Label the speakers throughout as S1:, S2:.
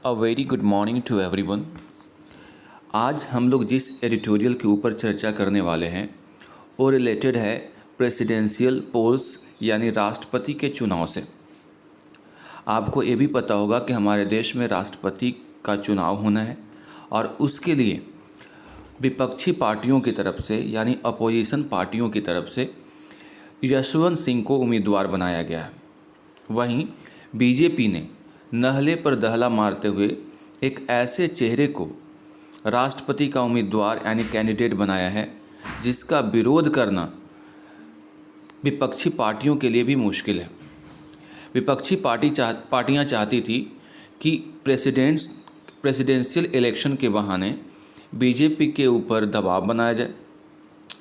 S1: A very good morning to everyone. आज हम लोग जिस एडिटोरियल के ऊपर चर्चा करने वाले हैं वो रिलेटेड है प्रेसिडेंशियल पोल्स यानी राष्ट्रपति के चुनाव से। आपको ये भी पता होगा कि हमारे देश में राष्ट्रपति का चुनाव होना है और उसके लिए विपक्षी पार्टियों की तरफ से यानी अपोजिशन पार्टियों की तरफ से यशवंत सिंह को उम्मीदवार बनाया गया है। वहीं बीजेपी ने नहले पर दहला मारते हुए एक ऐसे चेहरे को राष्ट्रपति का उम्मीदवार यानी कैंडिडेट बनाया है जिसका विरोध करना विपक्षी पार्टियों के लिए भी मुश्किल है। विपक्षी पार्टियां चाहती थी कि प्रेसिडेंशियल इलेक्शन के बहाने बीजेपी के ऊपर दबाव बनाया जाए,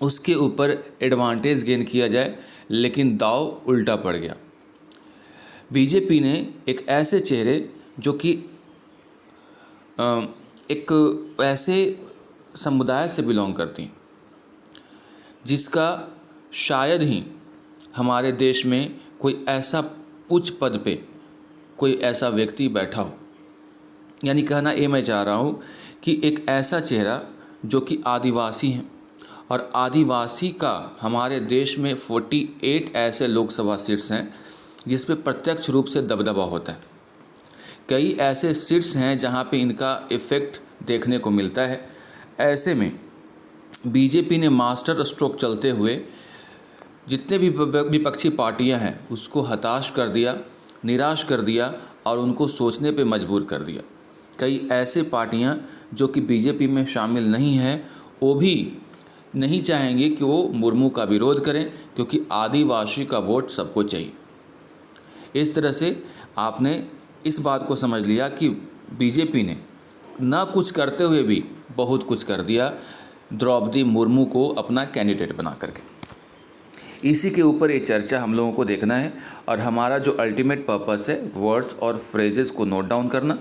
S1: उसके ऊपर एडवांटेज गेन किया जाए, लेकिन दांव उल्टा पड़ गया। बीजेपी ने एक ऐसे चेहरे जो कि एक ऐसे समुदाय से बिलोंग करती जिसका शायद ही हमारे देश में कोई ऐसा उच्च पद पे कोई ऐसा व्यक्ति बैठा हो। यानी कहना ये मैं चाह रहा हूँ कि एक ऐसा चेहरा जो कि आदिवासी हैं और आदिवासी का हमारे देश में 48 ऐसे लोकसभा सीट्स हैं जिस पे प्रत्यक्ष रूप से दबदबा होता है। कई ऐसे सीट्स हैं जहाँ पे इनका इफ़ेक्ट देखने को मिलता है। ऐसे में बीजेपी ने मास्टर स्ट्रोक चलते हुए जितने भी विपक्षी पार्टियां हैं उसको हताश कर दिया, निराश कर दिया और उनको सोचने पे मजबूर कर दिया। कई ऐसे पार्टियां जो कि बीजेपी में शामिल नहीं हैं वो भी नहीं चाहेंगे कि वो मुर्मू का विरोध करें, क्योंकि आदिवासी का वोट सबको चाहिए। इस तरह से आपने इस बात को समझ लिया कि बीजेपी ने ना कुछ करते हुए भी बहुत कुछ कर दिया द्रौपदी मुर्मू को अपना कैंडिडेट बना करके। इसी के ऊपर ये चर्चा हम लोगों को देखना है और हमारा जो अल्टीमेट पर्पस है वर्ड्स और फ्रेजेस को नोट डाउन करना,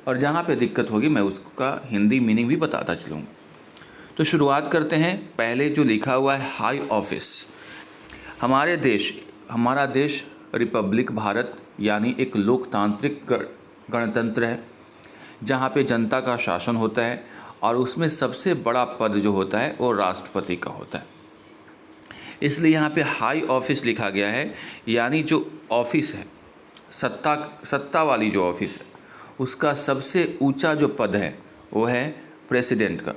S1: और जहाँ पे दिक्कत होगी मैं उसका हिंदी मीनिंग भी बताता चलूँगा। तो शुरुआत करते हैं। पहले जो लिखा हुआ है हाई ऑफिस। हमारा देश रिपब्लिक भारत यानी एक लोकतांत्रिक गणतंत्र है जहाँ पे जनता का शासन होता है और उसमें सबसे बड़ा पद जो होता है वो राष्ट्रपति का होता है। इसलिए यहाँ पे हाई ऑफिस लिखा गया है, यानी जो ऑफिस है सत्ता वाली जो ऑफिस है उसका सबसे ऊंचा जो पद है वो है प्रेसिडेंट का,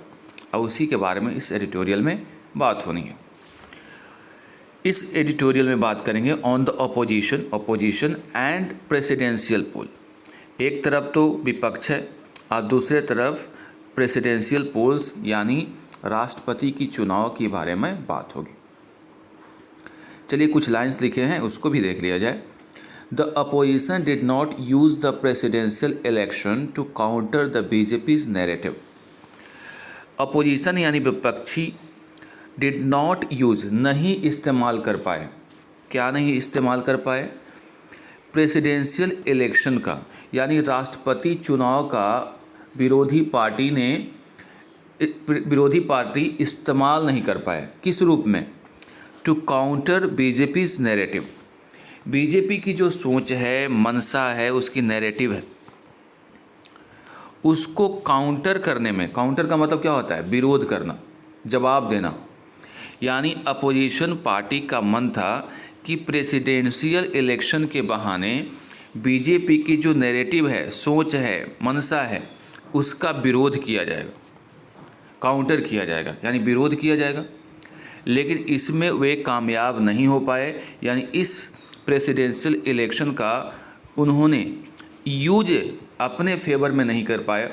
S1: और उसी के बारे में इस एडिटोरियल में बात होनी है। इस एडिटोरियल में बात करेंगे on the opposition and presidential poll. एक तरफ तो विपक्ष है और दूसरे तरफ प्रेसिडेंशियल पोल्स यानी राष्ट्रपति की चुनाव के बारे में बात होगी। चलिए कुछ लाइंस लिखे हैं उसको भी देख लिया जाए। The opposition did not use the presidential election to counter the BJP's narrative. Opposition यानी विपक्षी डिड नॉट यूज़ नहीं इस्तेमाल कर पाए। क्या नहीं इस्तेमाल कर पाए? प्रेसिडेंशियल इलेक्शन का यानी राष्ट्रपति चुनाव का विरोधी पार्टी इस्तेमाल नहीं कर पाए। किस रूप में? To counter BJP's narrative. BJP की जो सोच है, मंशा है, उसकी नैरेटिव है, उसको काउंटर करने में। काउंटर का मतलब क्या होता है? विरोध करना, जवाब देना। यानी अपोजिशन पार्टी का मन था कि प्रेसिडेंशियल इलेक्शन के बहाने बीजेपी की जो नैरेटिव है, सोच है, मंशा है, उसका विरोध किया जाएगा, काउंटर किया जाएगा, यानी विरोध किया जाएगा। लेकिन इसमें वे कामयाब नहीं हो पाए। यानी इस प्रेसिडेंशियल इलेक्शन का उन्होंने यूज अपने फेवर में नहीं कर पाए,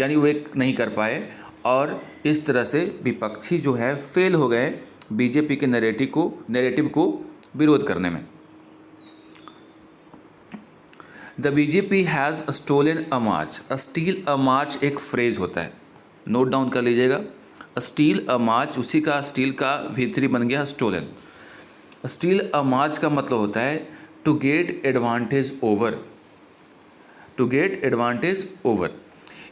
S1: यानी वे नहीं कर पाए, और इस तरह से विपक्षी जो है फेल हो गए बीजेपी के नैरेटिव को विरोध करने में। The BJP has stolen a march. Steal a march एक फ्रेज होता है, नोट डाउन कर लीजिएगा। स्टील अ मार्च, उसी का स्टील का V3 बन गया स्टोलन। स्टील अ मार्च का मतलब होता है to get advantage over. To get advantage over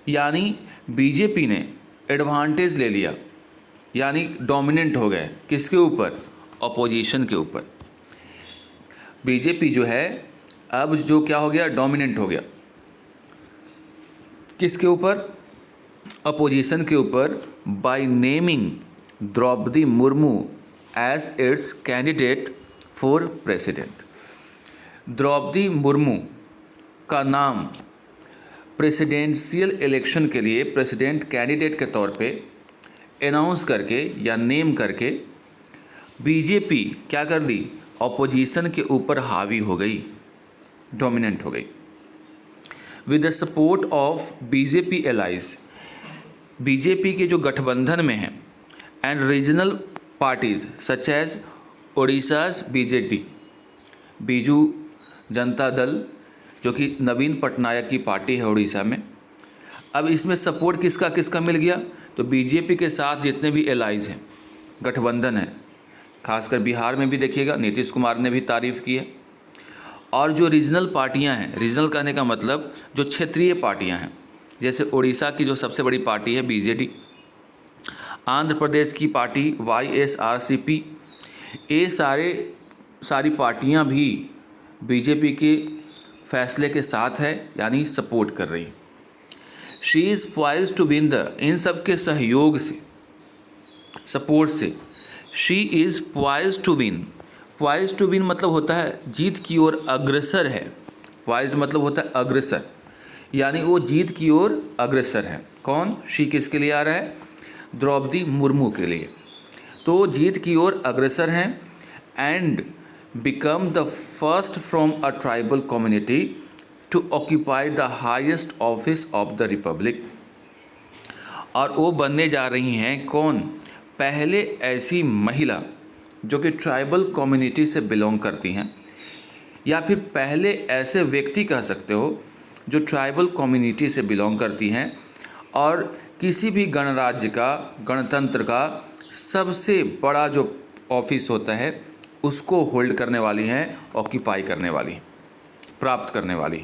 S1: यानी बीजेपी ने एडवांटेज ले लिया, यानी डोमिनेंट हो गए। किसके ऊपर? अपोजिशन के ऊपर। बीजेपी जो है अब जो क्या हो गया? डोमिनेंट हो गया। किसके ऊपर? अपोजिशन के ऊपर, by naming Draupadi Murmu as its candidate for president. Draupadi Murmu का नाम प्रेसिडेंशियल इलेक्शन के लिए प्रेसिडेंट कैंडिडेट के तौर पे अनाउंस करके या नेम करके बीजेपी क्या कर दी? ऑपोजिशन के ऊपर हावी हो गई, डोमिनेंट हो गई। With the support of BJP allies, BJP के जो गठबंधन में हैं, and regional parties such as Odisha's BJD, Biju Janata Dal जो कि नवीन पटनायक की पार्टी है उड़ीसा में। अब इसमें सपोर्ट किसका किसका मिल गया? तो बीजेपी के साथ जितने भी एलाइज हैं, गठबंधन है, खासकर बिहार में भी देखिएगा नीतीश कुमार ने भी तारीफ़ की है। और जो रीजनल पार्टियां हैं, रीजनल कहने का मतलब जो क्षेत्रीय पार्टियां हैं, जैसे उड़ीसा की जो सबसे बड़ी पार्टी है बीजेडी, आंध्र प्रदेश की पार्टी YSRCP, ये सारी पार्टियां भी बीजेपी के फैसले के साथ है, यानी सपोर्ट कर रही। She is poised to win the, इन सब के सहयोग से, सपोर्ट से, she is poised to win. Poised to win मतलब होता है जीत की ओर अग्रसर है। पॉइज्ड मतलब होता है अग्रसर, यानी वो जीत की ओर अग्रसर है। कौन? शी किसके लिए आ रहा है? द्रौपदी मुर्मू के लिए। तो जीत की ओर अग्रसर हैं and become the first from a tribal community to occupy the highest office of the republic। और वो बनने जा रही हैं कौन? पहले ऐसी महिला जो कि ट्राइबल कम्युनिटी से बिलोंग करती हैं, या फिर पहले ऐसे व्यक्ति कह सकते हो जो ट्राइबल कम्युनिटी से बिलोंग करती हैं और किसी भी गणराज्य का, गणतंत्र का सबसे बड़ा जो ऑफिस होता है उसको होल्ड करने वाली हैं, ऑक्यूपाई करने वाली, प्राप्त करने वाली।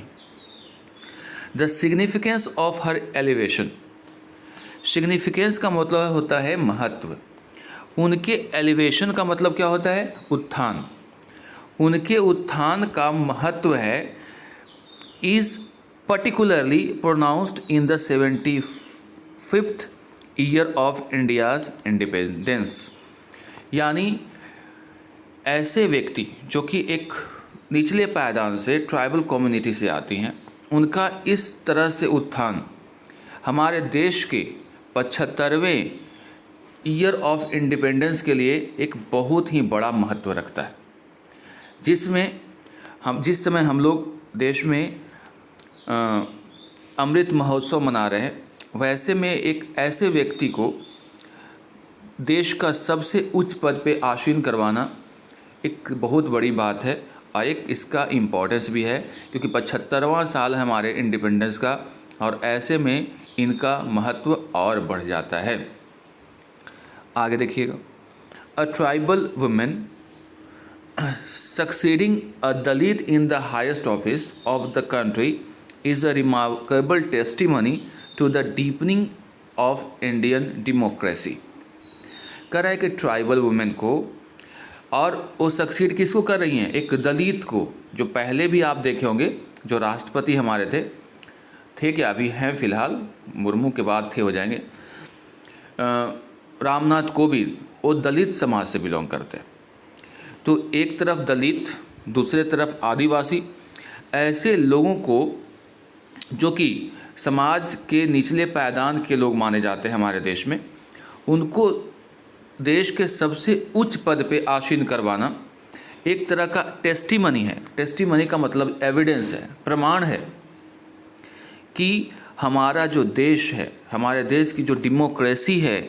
S1: The significance of her elevation, significance का मतलब होता है महत्व। उनके एलिवेशन का मतलब क्या होता है? उत्थान। उनके उत्थान का महत्व है is particularly pronounced in the 75th year of India's independence. यानी ऐसे व्यक्ति जो कि एक निचले पायदान से, ट्राइबल कम्युनिटी से आती हैं, उनका इस तरह से उत्थान हमारे देश के 75वें ईयर ऑफ इंडिपेंडेंस के लिए एक बहुत ही बड़ा महत्व रखता है। जिस समय हम लोग देश में अमृत महोत्सव मना रहे हैं, वैसे में एक ऐसे व्यक्ति को देश का सबसे उच्च पद पे आसीन करवाना एक बहुत बड़ी बात है और एक इसका इम्पोर्टेंस भी है, क्योंकि 75वां साल है हमारे इंडिपेंडेंस का, और ऐसे में इनका महत्व और बढ़ जाता है। आगे देखिएगा, a tribal women succeeding a Dalit in the highest office of the country is a remarkable testimony to the deepening of Indian democracy. कह रहा है कि ट्राइबल वुमेन को, और वो सक्सीड किसको कर रही हैं? एक दलित को, जो पहले भी आप देखे होंगे जो राष्ट्रपति हमारे थे क्या, अभी हैं फिलहाल, मुर्मू के बाद थे, हो जाएंगे, रामनाथ कोविंद, वो दलित समाज से बिलोंग करते हैं। तो एक तरफ दलित, दूसरे तरफ आदिवासी, ऐसे लोगों को जो कि समाज के निचले पायदान के लोग माने जाते हैं हमारे देश में, उनको देश के सबसे उच्च पद पे आसीन करवाना एक तरह का टेस्टिमनी है। टेस्टिमनी का मतलब एविडेंस है, प्रमाण है कि हमारा जो देश है, हमारे देश की जो डेमोक्रेसी है,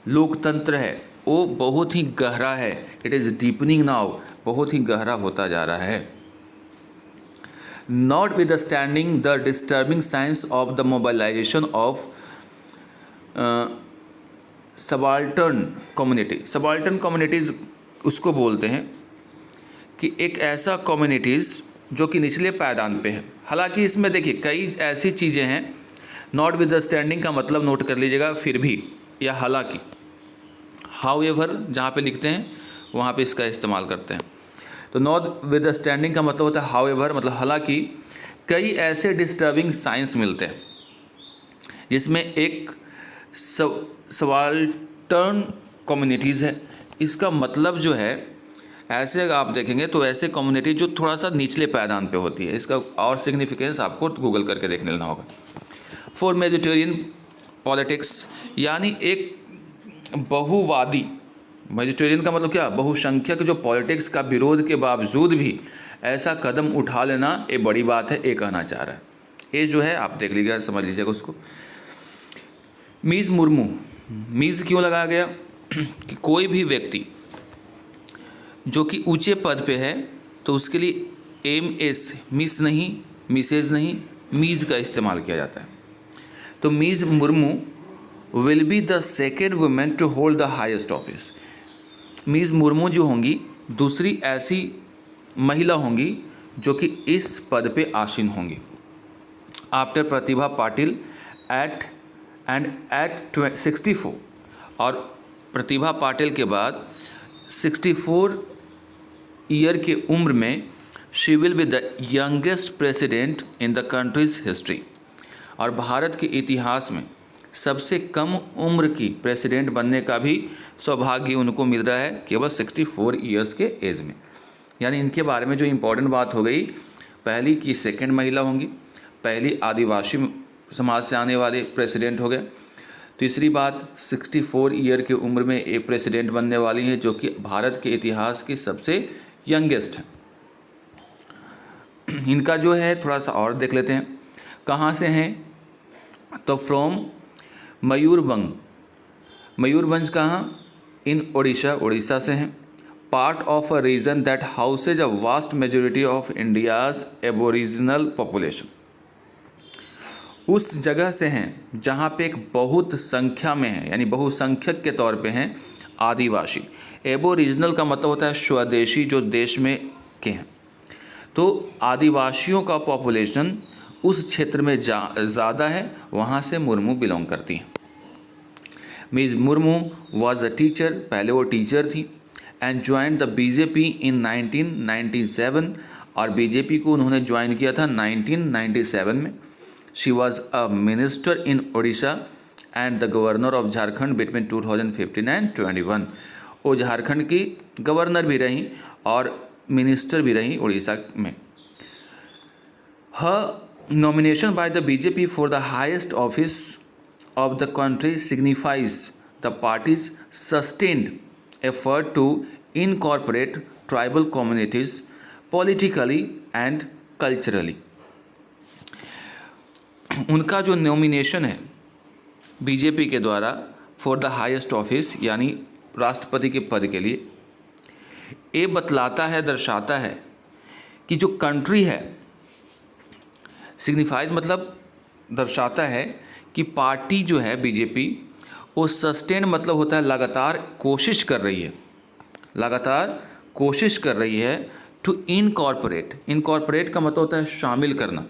S1: लोकतंत्र है, वो बहुत ही गहरा है। इट इज़ डीपनिंग नाउ, बहुत ही गहरा होता जा रहा है। Notwithstanding the disturbing science of the mobilization of subaltern community. Subaltern communities उसको बोलते हैं कि एक ऐसा कम्युनिटीज़ जो कि निचले पायदान पे है। हालांकि इसमें देखिए कई ऐसी चीज़ें हैं, नॉट विद द स्टैंडिंग का मतलब नोट कर लीजिएगा, फिर भी, या हालांकि, हाउएवर जहाँ पे लिखते हैं वहाँ पे इसका इस्तेमाल करते हैं। तो नॉट विद द स्टैंडिंग का मतलब होता है हाउएवर, मतलब हालांकि कई ऐसे डिस्टर्बिंग साइंस मिलते हैं जिसमें एक सबाल्टर्न कम्युनिटीज़ है। इसका मतलब जो है, ऐसे अगर आप देखेंगे तो ऐसे कम्युनिटी जो थोड़ा सा निचले पायदान पे होती है, इसका और सिग्निफिकेंस आपको गूगल करके देख लेना होगा। फॉर मेजिटेरियन पॉलिटिक्स, यानी एक बहुवादी, वेजिटेरियन का मतलब क्या, बहुसंख्यक जो पॉलिटिक्स का विरोध के बावजूद भी ऐसा कदम उठा लेना ये बड़ी बात है, ये कहना चाह रहा है। ये जो है आप देख लीजिएगा, समझ लीजिएगा उसको। मीज़ मुर्मू, मीज़ क्यों लगाया गया कि कोई भी व्यक्ति जो कि ऊंचे पद पे है तो उसके लिए MS, मिस नहीं, मिसेज नहीं, मीज़ का इस्तेमाल किया जाता है। तो Ms Murmu will be the second women to hold the highest office. Ms Murmu जो होंगी दूसरी ऐसी महिला होंगी जो कि इस पद पे आसीन होंगी, आफ्टर प्रतिभा पाटिल एट 64। और प्रतिभा पाटिल के बाद 64 ईयर की उम्र में she will be the youngest president in the countries history. और भारत के इतिहास में सबसे कम उम्र की प्रेसिडेंट बनने का भी सौभाग्य उनको मिल रहा है, केवल 64 ईयर्स के एज में। यानी इनके बारे में जो इम्पोर्टेंट बात हो गई, पहली की सेकंड महिला होंगी, पहली आदिवासी समाज से आने वाले प्रेसिडेंट हो गए। तीसरी बात, 64 ईयर की उम्र में एक प्रेसिडेंट बनने वाली है जो कि भारत के इतिहास की सबसे यंगेस्ट है। इनका जो है थोड़ा सा और देख लेते हैं कहाँ से हैं। तो फ्रॉम मयूरभंज। मयूरभंज कहाँ, इन ओडिशा, उड़ीसा से हैं। Part of a region that houses a vast majority of India's aboriginal population. उस जगह से हैं जहाँ पे एक बहुत संख्या में है, यानी बहुसंख्यक के तौर पे हैं आदिवासी। एबोरिजिनल का मतलब होता है स्वदेशी, जो देश में के हैं। तो आदिवासियों का पॉपुलेशन उस क्षेत्र में ज़्यादा है, वहाँ से मुर्मू बिलोंग करती हैं। Miss Murmu was a teacher, पहले वो टीचर थी, and join the BJP in 1997। और बीजेपी को उन्होंने ज्वाइन किया था 1997 में। She was a minister in Odisha and the governor of Jharkhand between 2015 and 21। वो झारखंड की गवर्नर भी रहीं और मिनिस्टर भी रहीं उड़ीसा में। हर nomination by the BJP for the highest office of the country signifies the party's sustained effort to incorporate tribal communities politically and culturally। उनका जो नॉमिनेशन है बीजेपी के द्वारा फॉर द हाईएस्ट ऑफिस, यानी राष्ट्रपति के पद के लिए, ये बतलाता है, दर्शाता है कि जो कंट्री है, सिग्निफाइज मतलब दर्शाता है कि पार्टी जो है बीजेपी, वो सस्टेन मतलब होता है लगातार कोशिश कर रही है, लगातार कोशिश कर रही है टू इनकॉर्पोरेट। इनकॉर्पोरेट का मतलब होता है शामिल करना।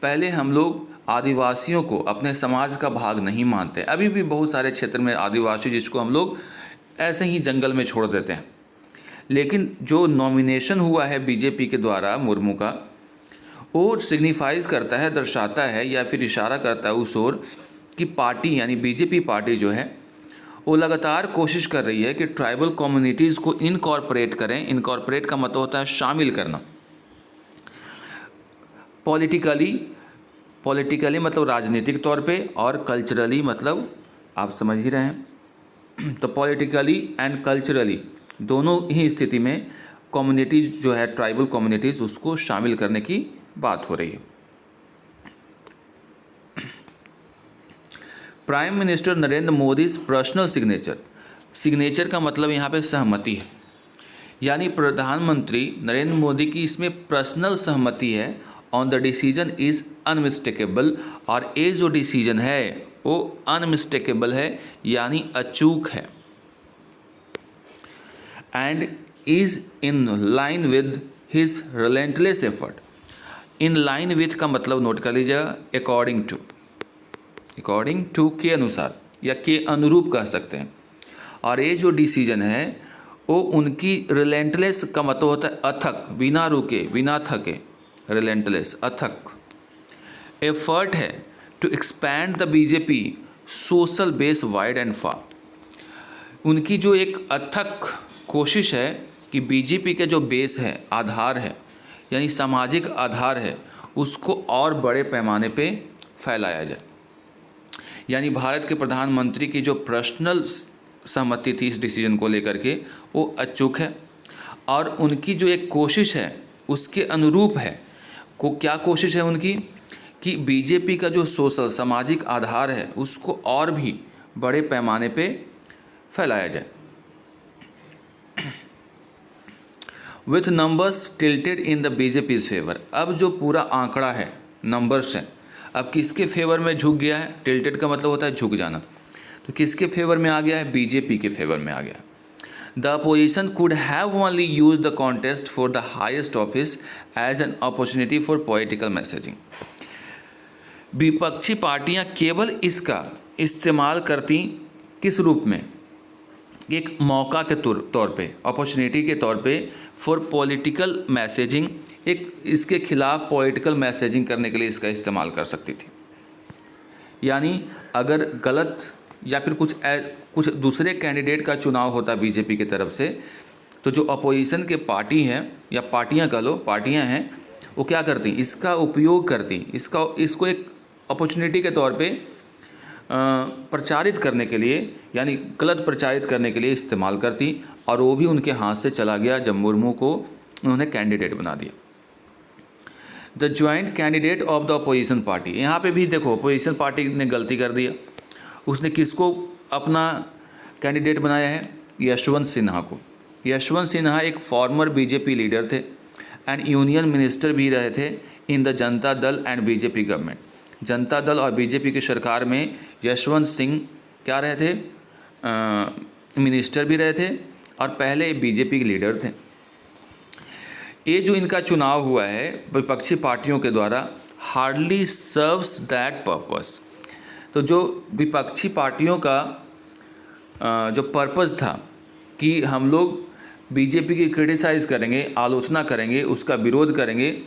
S1: पहले हम लोग आदिवासियों को अपने समाज का भाग नहीं मानते, अभी भी बहुत सारे क्षेत्र में आदिवासी जिसको हम लोग ऐसे ही जंगल में छोड़ देते हैं। लेकिन जो नॉमिनेशन हुआ है बीजेपी के द्वारा मुर्मू का, वो सिग्निफाइज करता है, दर्शाता है या फिर इशारा करता है उस ओर कि पार्टी यानी बीजेपी पार्टी जो है वो लगातार कोशिश कर रही है कि ट्राइबल कम्युनिटीज़ को इनकॉर्पोरेट करें। इनकॉर्पोरेट का मतलब होता है शामिल करना। पॉलिटिकली मतलब राजनीतिक तौर पे, और कल्चरली मतलब आप समझ ही रहे हैं। तो पॉलिटिकली एंड कल्चरली दोनों ही स्थिति में कम्युनिटीज़ जो है, ट्राइबल कम्युनिटीज़, उसको शामिल करने की बात हो रही है। Prime minister Narendra Modi personal signature. Signature का मतलब यहाँ पे सहमति है, यानी प्रधानमंत्री नरेंद्र मोदी की इसमें पर्सनल सहमति है। On the decision is unmistakable. और ये जो डिसीजन है वो अनमिस्टेकेबल है, यानी अचूक है। And is in line with his relentless effort. In line with का मतलब नोट कर लीजिएगा, अकॉर्डिंग टू के अनुसार या के अनुरूप कह सकते हैं। और ये जो डिसीजन है वो उनकी रिलेंटलेस का मतलब होता है अथक, बिना रुके, बिना थके, रिलेंटलेस अथक एफर्ट है to expand the BJP social base wide and far. उनकी जो एक अथक कोशिश है कि बीजेपी के जो बेस है, आधार है, यानी सामाजिक आधार है, उसको और बड़े पैमाने पे फैलाया जाए। यानी भारत के प्रधानमंत्री की जो पर्सनल सहमति थी इस डिसीजन को लेकर के, वो अचूक है, और उनकी जो एक कोशिश है उसके अनुरूप है। क्या कोशिश है उनकी कि बीजेपी का जो सोशल सामाजिक आधार है उसको और भी बड़े पैमाने पे फैलाया जाए। With numbers tilted in the BJP's favour. अब जो पूरा आंकड़ा है, नंबर्स हैं, अब किसके फेवर में झुक गया है? टिल्टेड का मतलब होता है झुक जाना, तो किसके फेवर में आ गया है? बीजेपी के फेवर में आ गया। The opposition could have only use the contest for the highest office as an opportunity for political messaging. विपक्षी पार्टियां केवल इसका इस्तेमाल करती किस रूप में? एक मौका के तौर पे, अपॉर्चुनिटी के तौर पे, फॉर पॉलिटिकल मैसेजिंग, एक इसके खिलाफ पॉलिटिकल मैसेजिंग करने के लिए इसका इस्तेमाल कर सकती थी। यानी अगर गलत या फिर कुछ दूसरे कैंडिडेट का चुनाव होता बीजेपी की तरफ से, तो जो अपोजिशन के पार्टी हैं या पार्टियां कह लो, पार्टियां हैं, वो क्या करती? इसका उपयोग करती, इसको एक अपॉर्चुनिटी के तौर पे प्रचारित करने के लिए, यानी गलत प्रचारित करने के लिए इस्तेमाल करती, और वो भी उनके हाथ से चला गया जब मुर्मू को उन्होंने कैंडिडेट बना दिया। The joint candidate of the opposition party. यहाँ पे भी देखो अपोजिशन पार्टी ने गलती कर दिया, उसने किसको अपना कैंडिडेट बनाया है? यशवंत सिन्हा को। यशवंत सिन्हा एक फॉर्मर बीजेपी लीडर थे एंड यूनियन मिनिस्टर भी रहे थे in the Janata Dal and BJP government. Janata Dal और बीजेपी की सरकार में यशवंत सिंह क्या रहे थे? मिनिस्टर भी रहे थे और पहले बीजेपी के लीडर थे। ये जो इनका चुनाव हुआ है विपक्षी पार्टियों के द्वारा हार्डली सर्व्स दैट पर्पस। तो जो विपक्षी पार्टियों का जो पर्पस था कि हम लोग बीजेपी की क्रिटिसाइज़ करेंगे, आलोचना करेंगे, उसका विरोध करेंगे,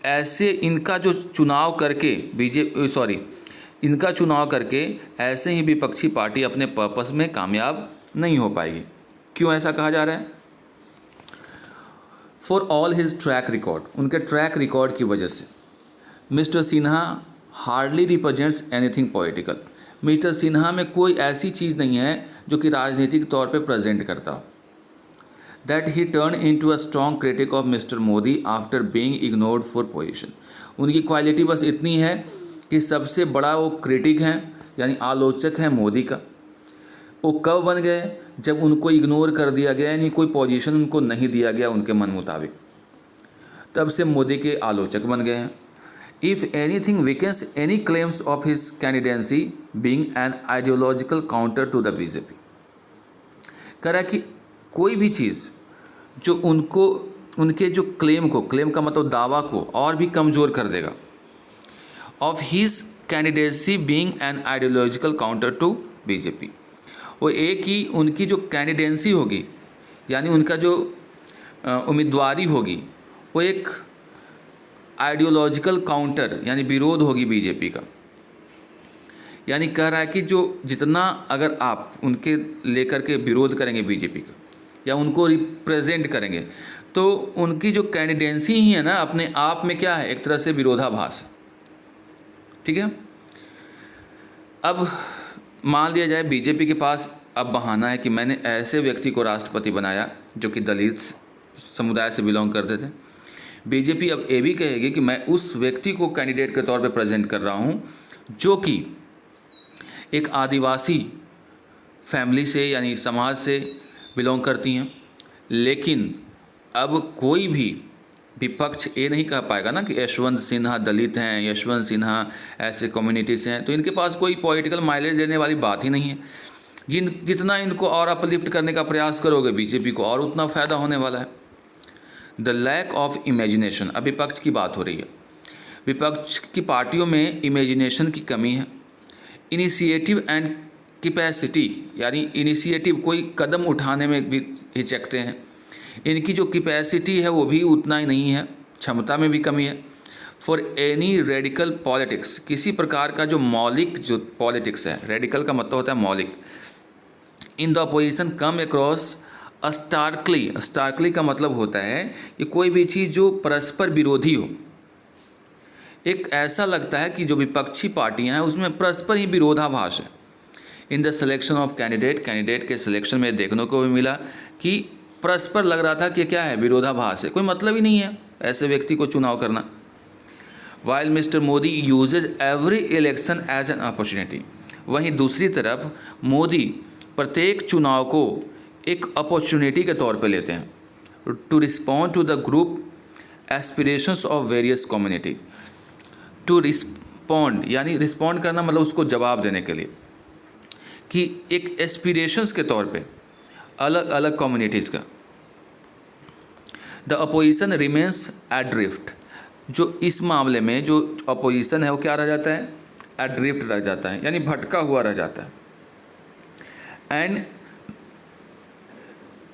S1: ऐसे इनका जो चुनाव करके इनका चुनाव करके ऐसे ही विपक्षी पार्टी अपने पर्पस में कामयाब नहीं हो पाएगी। क्यों ऐसा कहा जा रहा है? For all his track record, उनके ट्रैक रिकॉर्ड की वजह से। Mister Sinha hardly represents anything political. Mister Sinha में कोई ऐसी चीज़ नहीं है जो कि राजनीतिक तौर पे प्रेजेंट करता हो। That he turn into a strong critic of mister Modi after being ignored for position. उनकी क्वालिटी बस इतनी है कि सबसे बड़ा वो क्रिटिक हैं, यानी आलोचक हैं मोदी का। वो कब बन गए? जब उनको इग्नोर कर दिया गया, यानी कोई पोजीशन उनको नहीं दिया गया उनके मन मुताबिक, तब से मोदी के आलोचक बन गए हैं। If anything weakens any claims of his candidacy being an ideological counter to the BJP. कह रहा है कि कोई भी चीज़ जो उनके जो क्लेम का मतलब दावा को और भी कमज़ोर कर देगा। Of his candidacy being an ideological counter to BJP. वो एक ही उनकी जो कैंडिडेंसी होगी, यानी उनका जो उम्मीदवारी होगी, वो एक आइडियोलॉजिकल काउंटर यानी विरोध होगी बीजेपी का। यानी कह रहा है कि जो जितना अगर आप उनके लेकर के विरोध करेंगे बीजेपी का या उनको रिप्रेजेंट करेंगे, तो उनकी जो कैंडिडेंसी ही है ना, अपने आप में क्या है? एक तरह से विरोधाभास। ठीक है। अब मान लिया जाए बीजेपी के पास अब बहाना है कि मैंने ऐसे व्यक्ति को राष्ट्रपति बनाया जो कि दलित समुदाय से बिलोंग करते थे। बीजेपी अब ये भी कहेगी कि मैं उस व्यक्ति को कैंडिडेट के तौर पे प्रेजेंट कर रहा हूँ जो कि एक आदिवासी फैमिली से यानी समाज से बिलोंग करती हैं। लेकिन अब कोई भी विपक्ष ये नहीं कह पाएगा ना कि यशवंत सिन्हा दलित हैं, यशवंत सिन्हा ऐसे कम्युनिटी से हैं, तो इनके पास कोई पॉलिटिकल माइलेज देने वाली बात ही नहीं है। जितना इनको और अपलिफ्ट करने का प्रयास करोगे बीजेपी को और उतना फ़ायदा होने वाला है। The lack of imagination. अब विपक्ष की बात हो रही है। विपक्ष की पार्टियों में इमेजिनेशन की कमी है। इनिशिएटिव एंड कैपेसिटी, यानी इनिशिएटिव कोई कदम उठाने में भी हिचकते हैं। इनकी जो कैपेसिटी है वो भी उतना ही नहीं है, क्षमता में भी कमी है। फॉर एनी रेडिकल पॉलिटिक्स, किसी प्रकार का जो मौलिक जो पॉलिटिक्स है, रेडिकल का मतलब होता है मौलिक, in the opposition come across starkly, starkly का मतलब होता है कि कोई भी चीज़ जो परस्पर विरोधी हो, एक ऐसा लगता है कि जो विपक्षी पार्टियां हैं उसमें परस्पर ही विरोधाभास है। In the selection of candidate, candidate के सिलेक्शन में देखने को भी मिला कि परस्पर लग रहा था कि क्या है, विरोधाभास है, कोई मतलब ही नहीं है ऐसे व्यक्ति को चुनाव करना। While mister Modi uses every election as an opportunity, वहीं दूसरी तरफ मोदी प्रत्येक चुनाव को एक अपॉर्चुनिटी के तौर पर लेते हैं। To respond to the group aspirations of various communities, to respond यानी रिस्पॉन्ड करना मतलब उसको जवाब देने के लिए, कि एक एस्पिरेशंस के तौर पे अलग अलग कम्युनिटीज़ का। द अपोजिशन रिमेंस एड्रिफ्ट, जो इस मामले में जो अपोजिशन है वो क्या रह जाता है, एड्रिफ्ट रह जाता है, यानी भटका हुआ रह जाता है। एंड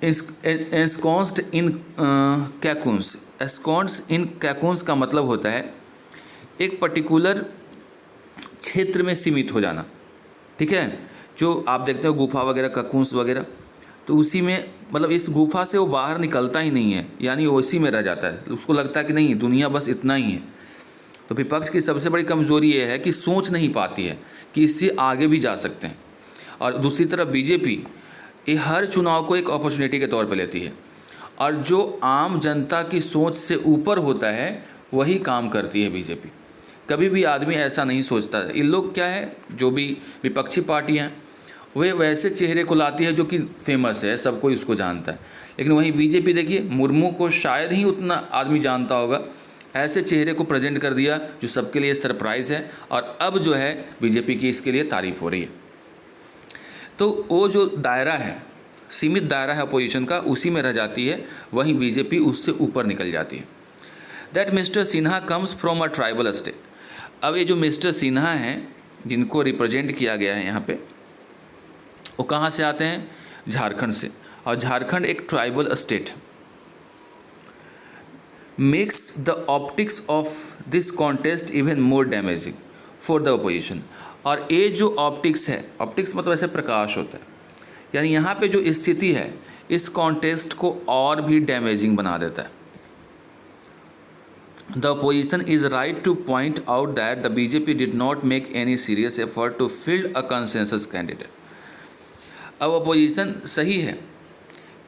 S1: एस्कॉन्स्ड इन कैकून्स, एस्कॉन्स्ड इन कैकून्स का मतलब होता है एक पर्टिकुलर क्षेत्र में सीमित हो जाना, ठीक है। जो आप देखते हो गुफा वगैरह, ककून्स वगैरह, तो उसी में मतलब इस गुफा से वो बाहर निकलता ही नहीं है, यानी वो इसी में रह जाता है, उसको लगता है कि नहीं दुनिया बस इतना ही है। तो विपक्ष की सबसे बड़ी कमज़ोरी ये है कि सोच नहीं पाती है कि इससे आगे भी जा सकते हैं। और दूसरी तरफ बीजेपी ये हर चुनाव को एक अपॉर्चुनिटी के तौर पर लेती है, और जो आम जनता की सोच से ऊपर होता है वही काम करती है बीजेपी। कभी भी आदमी ऐसा नहीं सोचता है। इन लोग क्या है, जो भी विपक्षी पार्टियाँ हैं वे वैसे चेहरे को लाती है जो कि फेमस है, सब कोई उसको जानता है। लेकिन वहीं बीजेपी देखिए, मुर्मू को शायद ही उतना आदमी जानता होगा, ऐसे चेहरे को प्रेजेंट कर दिया जो सबके लिए सरप्राइज़ है, और अब जो है बीजेपी की इसके लिए तारीफ हो रही है। तो वो जो दायरा है, सीमित दायरा है अपोजिशन का, उसी में रह जाती है, वहीं बीजेपी उससे ऊपर निकल जाती है। That mister Sinha comes from a tribal state. अब ये जो मिस्टर सिन्हा हैं जिनको रिप्रेजेंट किया गया है यहाँ पे, वो कहाँ से आते हैं, झारखंड से, और झारखंड एक ट्राइबल स्टेट है। Makes the optics of this contest even more damaging for the opposition. और ये जो ऑप्टिक्स है, ऑप्टिक्स मतलब ऐसे प्रकाश होता है, यानी यहाँ पे जो स्थिति है इस कॉन्टेस्ट को और भी डैमेजिंग बना देता है। The opposition is right to point out that the BJP did not make any serious effort to field a consensus candidate. अब अपोजिशन सही है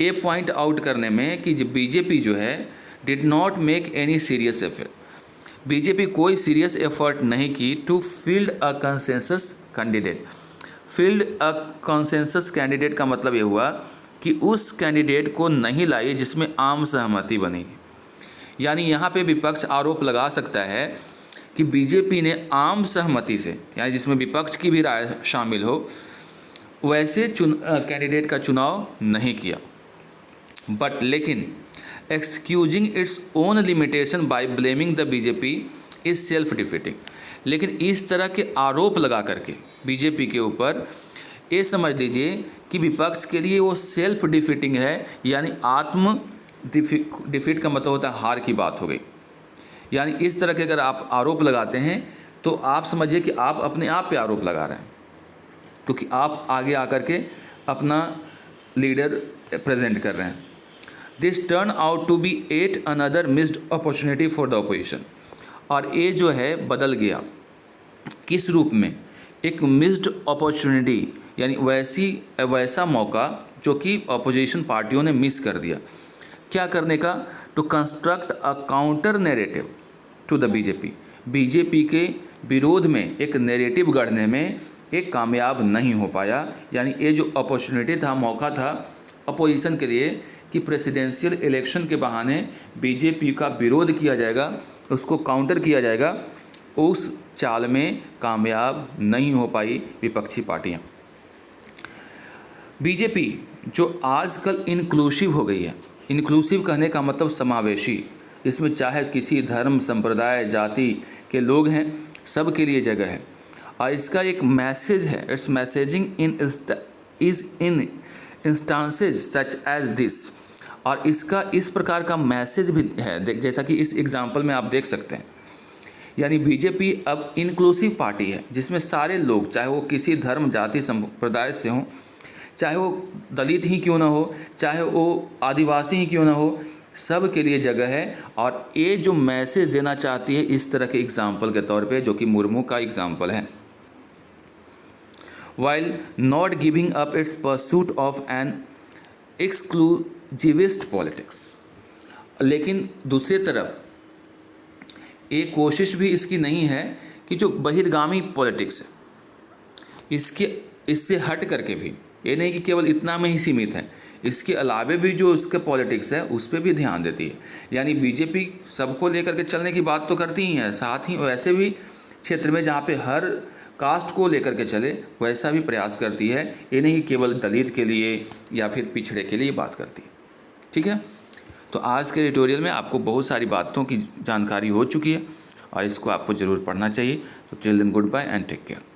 S1: ये पॉइंट आउट करने में कि बीजेपी जो है did not make any serious effort, BJP कोई सीरियस एफर्ट नहीं की to field a consensus candidate. Field a consensus candidate का मतलब ये हुआ कि उस कैंडिडेट को नहीं लाई जिसमें आम सहमति बनेगी। यानी यहाँ पे विपक्ष आरोप लगा सकता है कि बीजेपी ने आम सहमति से, यानी जिसमें विपक्ष की भी राय शामिल हो, वैसे कैंडिडेट का चुनाव नहीं किया। बट लेकिन excusing its own limitation by blaming the BJP is self defeating. लेकिन इस तरह के आरोप लगा करके बीजेपी के ऊपर ये समझ लीजिए कि विपक्ष के लिए वो सेल्फ डिफीटिंग है, यानी आत्म डिफीट का मतलब होता है हार की बात हो गई। यानी इस तरह के अगर आप आरोप लगाते हैं तो आप समझिए कि आप अपने आप पे आरोप लगा रहे हैं, क्योंकि आप आगे आकर के अपना लीडर प्रेजेंट कर रहे हैं। This turn out to be at another missed opportunity for the opposition. और ये जो है बदल गया किस रूप में, एक मिस्ड अपॉर्चुनिटी, यानी वैसा मौका जो कि अपोजिशन पार्टियों ने मिस कर दिया। क्या करने का, to construct a counter narrative to the BJP, BJP के विरोध में एक नैरेटिव गढ़ने में एक कामयाब नहीं हो पाया। यानी ये जो अपॉर्चुनिटी था, मौका था अपोजिशन के लिए कि प्रेसिडेंशियल इलेक्शन के बहाने बीजेपी का विरोध किया जाएगा, उसको काउंटर किया जाएगा, उस चाल में कामयाब नहीं हो पाई विपक्षी पार्टियां। बीजेपी जो आजकल इंक्लूसिव हो गई है, इंक्लूसिव कहने का मतलब समावेशी, इसमें चाहे किसी धर्म, संप्रदाय, जाति के लोग हैं, सब के लिए जगह है। और इसका एक मैसेज है, it's messaging in instances such as this. और इसका इस प्रकार का मैसेज भी है, जैसा कि इस एग्जाम्पल में आप देख सकते हैं यानी बीजेपी अब इंक्लूसिव पार्टी है, जिसमें सारे लोग, चाहे वो किसी धर्म जाति संप्रदाय से हों, चाहे वो दलित ही क्यों ना हो, चाहे वो आदिवासी ही क्यों ना हो, सब के लिए जगह है। और ये जो मैसेज देना चाहती है इस तरह के एग्जाम्पल के तौर पे, जो कि मुर्मू का एग्जाम्पल है, while not giving up its pursuit of an exclusivist politics। लेकिन दूसरी तरफ एक कोशिश भी इसकी नहीं है कि जो बहिर्गामी पॉलिटिक्स है इससे हट करके भी, ये नहीं कि केवल इतना में ही सीमित है, इसके अलावे भी जो उसके पॉलिटिक्स है उस पर भी ध्यान देती है। यानी बीजेपी सबको लेकर के चलने की बात तो करती ही है, साथ ही वैसे भी क्षेत्र में जहाँ पे हर कास्ट को लेकर के चले वैसा भी प्रयास करती है, ये नहीं केवल दलित के लिए या फिर पिछड़े के लिए बात करती है। ठीक है, तो आज के ट्यूटोरियल में आपको बहुत सारी बातों की जानकारी हो चुकी है और इसको आपको ज़रूर पढ़ना चाहिए। तो till then good bye and take care.